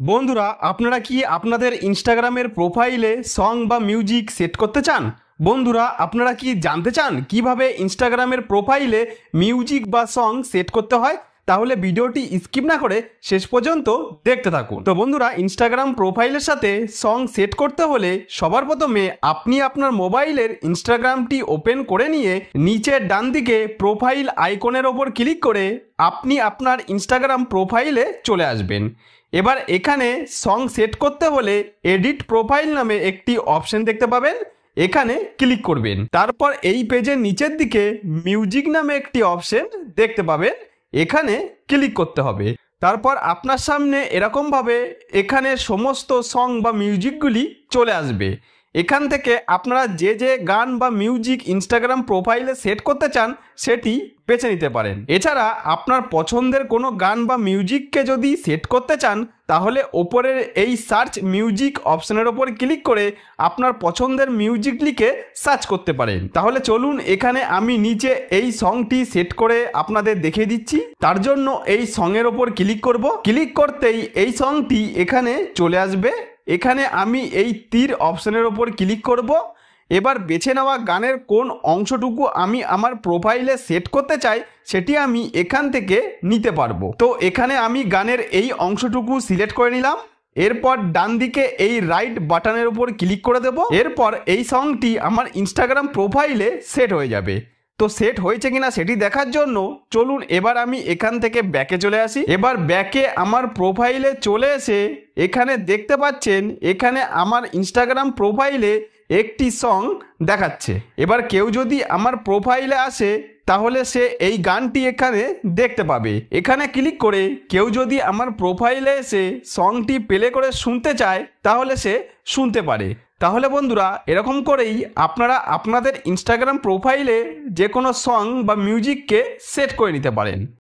বন্ধুরা, আপনারা কি আপনাদের ইনস্টাগ্রামের প্রোফাইলে সং বা মিউজিক সেট করতে চান? বন্ধুরা, আপনারা কি জানতে চান কিভাবে ইনস্টাগ্রামের প্রোফাইলে মিউজিক বা সং সেট করতে হয়? তাহলে ভিডিওটি স্কিপ না করে শেষ পর্যন্ত দেখতে থাকুন। তো বন্ধুরা, ইনস্টাগ্রাম প্রোফাইলের সাথে সং সেট করতে হলে সবার প্রথমে আপনি আপনার মোবাইলের ইনস্টাগ্রামটি ওপেন করে নিয়ে নিচের ডান দিকে প্রোফাইল আইকনের ওপর ক্লিক করে আপনি আপনার ইনস্টাগ্রাম প্রোফাইলে চলে আসবেন। এবার এখানে সং সেট করতে হলে এডিট প্রোফাইল নামে একটি অপশন দেখতে পাবেন, এখানে ক্লিক করবেন। তারপর এই পেজের নিচের দিকে মিউজিক নামে একটি অপশন দেখতে পাবেন, এখানে ক্লিক করতে হবে। তারপর আপনার সামনে এরকমভাবে এখানে সমস্ত সং বা মিউজিকগুলি চলে আসবে। এখান থেকে আপনারা যে যে গান বা মিউজিক ইনস্টাগ্রাম প্রোফাইলে সেট করতে চান সেটি বেছে নিতে পারেন। এছাড়া আপনার পছন্দের কোনো গান বা মিউজিককে যদি সেট করতে চান তাহলে ওপরের এই সার্চ মিউজিক অপশনের ওপর ক্লিক করে আপনার পছন্দের মিউজিক লিখে সার্চ করতে পারেন। তাহলে চলুন এখানে আমি নিচে এই সংটি সেট করে আপনাদের দেখিয়ে দিচ্ছি। তার জন্য এই সঙের ওপর ক্লিক করব। ক্লিক করতেই এই সংটি এখানে চলে আসবে। এখানে আমি এই তীর অপশনের ওপর ক্লিক করব। এবার বেছে নেওয়া গানের কোন অংশটুকু আমি আমার প্রোফাইলে সেট করতে চাই সেটি আমি এখান থেকে নিতে পারবো। তো এখানে আমি গানের এই অংশটুকু সিলেক্ট করে নিলাম। এরপর ডান দিকে এই রাইট বাটনের উপর ক্লিক করে দেব। এরপর এই সংটি আমার ইনস্টাগ্রাম প্রোফাইলে সেট হয়ে যাবে। তো সেট হয়েছে কিনা সেটি দেখার জন্য চলুন এবার আমি এখান থেকে ব্যাকে চলে আসি। এবার ব্যাকে আমার প্রোফাইলে চলে এসে এখানে দেখতে পাচ্ছেন এখানে আমার ইনস্টাগ্রাম প্রোফাইলে একটি সং দেখাচ্ছে। এবার কেউ যদি আমার প্রোফাইলে আসে তাহলে সে এই গানটি এখানে দেখতে পাবে। এখানে ক্লিক করে কেউ যদি আমার প্রোফাইলে এসে সংটি প্লে করে শুনতে চায় তাহলে সে শুনতে পারে। তাহলে বন্ধুরা, এরকম করেই আপনারা আপনাদের ইনস্টাগ্রাম প্রোফাইলে যে কোনো সং বা মিউজিককে সেট করে নিতে পারেন।